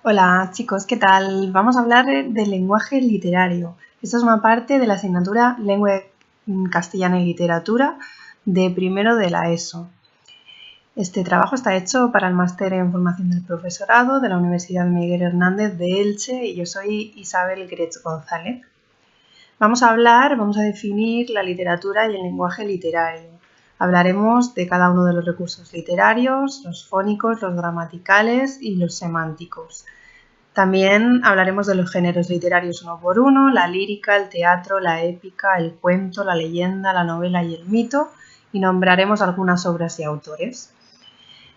Hola chicos, ¿qué tal? Vamos a hablar del lenguaje literario. Esto es una parte de la asignatura Lengua Castellana y Literatura de primero de la ESO. Este trabajo está hecho para el máster en formación del profesorado de la Universidad Miguel Hernández de Elche y yo soy Isabel Gretz González. Vamos a definir la literatura y el lenguaje literario. Hablaremos de cada uno de los recursos literarios, los fónicos, los gramaticales y los semánticos. También hablaremos de los géneros literarios uno por uno, la lírica, el teatro, la épica, el cuento, la leyenda, la novela y el mito, y nombraremos algunas obras y autores.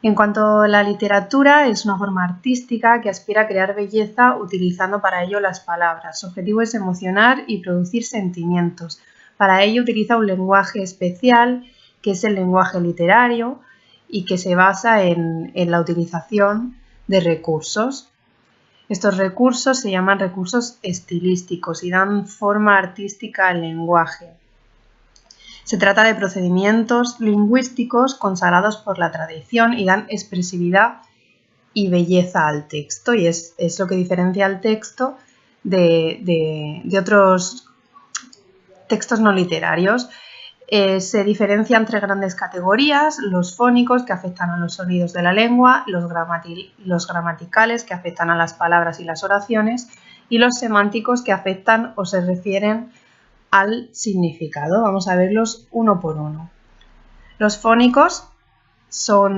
En cuanto a la literatura, es una forma artística que aspira a crear belleza utilizando para ello las palabras. Su objetivo es emocionar y producir sentimientos. Para ello utiliza un lenguaje especial, que es el lenguaje literario, y que se basa en la utilización de recursos. Estos recursos se llaman recursos estilísticos y dan forma artística al lenguaje. Se trata de procedimientos lingüísticos consagrados por la tradición y dan expresividad y belleza al texto, y es lo que diferencia al texto de otros textos no literarios. Se diferencia entre grandes categorías: los fónicos, que afectan a los sonidos de la lengua, los gramaticales, que afectan a las palabras y las oraciones, y los semánticos, que afectan o se refieren al significado. Vamos a verlos uno por uno. Los fónicos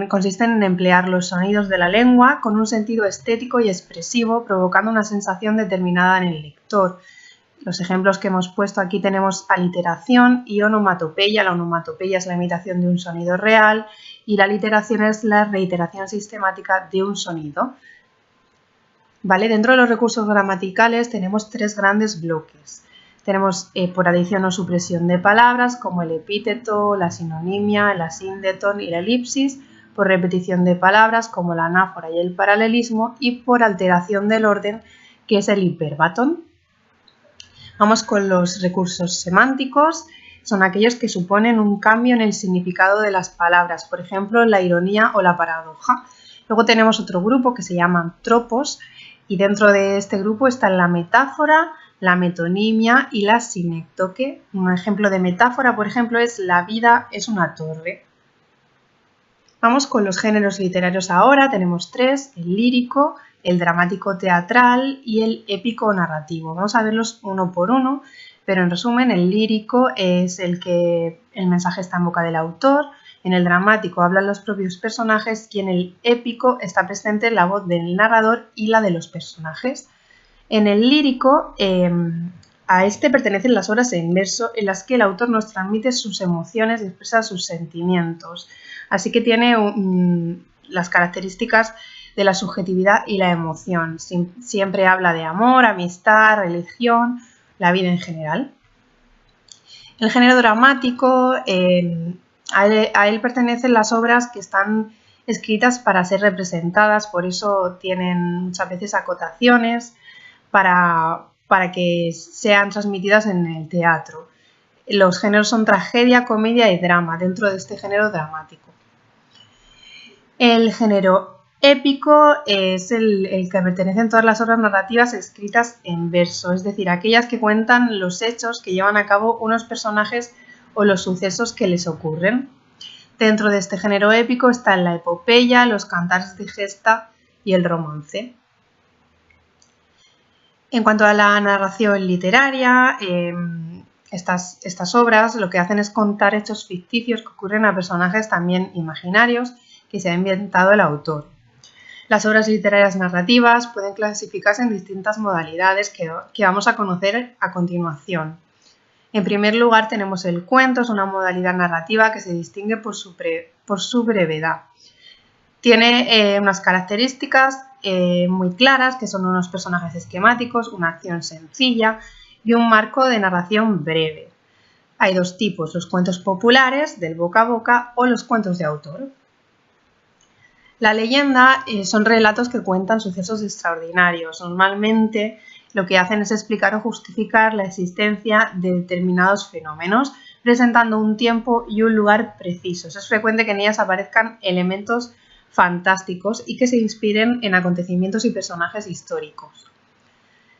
consisten en emplear los sonidos de la lengua con un sentido estético y expresivo, provocando una sensación determinada en el lector. Los ejemplos que hemos puesto aquí tenemos aliteración y onomatopeya. La onomatopeya es la imitación de un sonido real y la aliteración es la reiteración sistemática de un sonido. ¿Vale? Dentro de los recursos gramaticales tenemos tres grandes bloques. Tenemos por adición o supresión de palabras, como el epíteto, la sinonimia, el asíndeton y la elipsis; por repetición de palabras, como la anáfora y el paralelismo; y por alteración del orden, que es el hiperbatón. Vamos con los recursos semánticos. Son aquellos que suponen un cambio en el significado de las palabras, por ejemplo, la ironía o la paradoja. Luego tenemos otro grupo que se llaman tropos, y dentro de este grupo están la metáfora, la metonimia y la sinécdoque. Un ejemplo de metáfora, por ejemplo, es la vida es una torre. Vamos con los géneros literarios ahora. Tenemos tres: el lírico, el dramático teatral y el épico narrativo. Vamos a verlos uno por uno, pero en resumen, el lírico es el que el mensaje está en boca del autor, en el dramático hablan los propios personajes y en el épico está presente la voz del narrador y la de los personajes. En el lírico, a este pertenecen las obras en verso, en las que el autor nos transmite sus emociones y expresa sus sentimientos. Así que tiene las características de la subjetividad y la emoción. Siempre habla de amor, amistad, religión, la vida en general. El género dramático, a él pertenecen las obras que están escritas para ser representadas, por eso tienen muchas veces acotaciones para que sean transmitidas en el teatro. Los géneros son tragedia, comedia y drama, dentro de este género dramático. El género épico es el que pertenecen todas las obras narrativas escritas en verso, es decir, aquellas que cuentan los hechos que llevan a cabo unos personajes o los sucesos que les ocurren. Dentro de este género épico están la epopeya, los cantares de gesta y el romance. En cuanto a la narración literaria, estas obras lo que hacen es contar hechos ficticios que ocurren a personajes también imaginarios que se ha inventado el autor. Las obras literarias narrativas pueden clasificarse en distintas modalidades que vamos a conocer a continuación. En primer lugar tenemos el cuento. Es una modalidad narrativa que se distingue por su brevedad. Tiene unas características muy claras, que son unos personajes esquemáticos, una acción sencilla y un marco de narración breve. Hay dos tipos: los cuentos populares, del boca a boca, o los cuentos de autor. La leyenda son relatos que cuentan sucesos extraordinarios. Normalmente lo que hacen es explicar o justificar la existencia de determinados fenómenos, presentando un tiempo y un lugar precisos. Es frecuente que en ellas aparezcan elementos fantásticos y que se inspiren en acontecimientos y personajes históricos.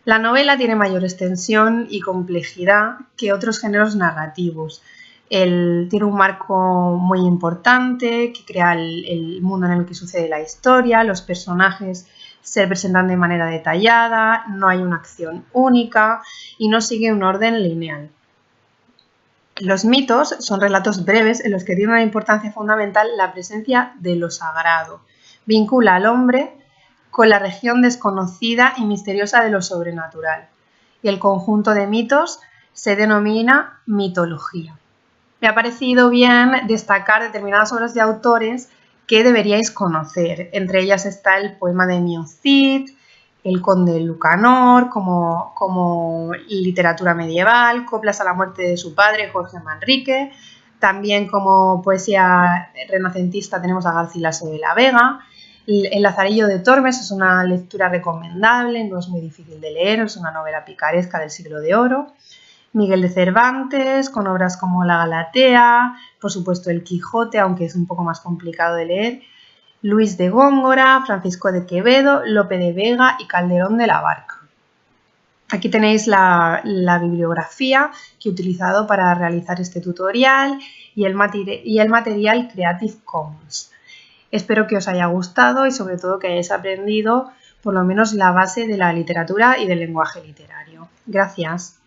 La novela tiene mayor extensión y complejidad que otros géneros narrativos. Tiene un marco muy importante que crea el mundo en el que sucede la historia, los personajes se presentan de manera detallada, no hay una acción única y no sigue un orden lineal. Los mitos son relatos breves en los que tiene una importancia fundamental la presencia de lo sagrado. Vincula al hombre con la región desconocida y misteriosa de lo sobrenatural. Y el conjunto de mitos se denomina mitología. Me ha parecido bien destacar determinadas obras de autores que deberíais conocer. Entre ellas está el poema de Mio Cid, el Conde de Lucanor, como literatura medieval, coplas a la muerte de su padre, Jorge Manrique. También como poesía renacentista tenemos a Garcilaso de la Vega. El Lazarillo de Tormes es una lectura recomendable, no es muy difícil de leer, es una novela picaresca del Siglo de Oro. Miguel de Cervantes, con obras como La Galatea, por supuesto El Quijote, aunque es un poco más complicado de leer, Luis de Góngora, Francisco de Quevedo, Lope de Vega y Calderón de la Barca. Aquí tenéis la bibliografía que he utilizado para realizar este tutorial y el material Creative Commons. Espero que os haya gustado y sobre todo que hayáis aprendido por lo menos la base de la literatura y del lenguaje literario. Gracias.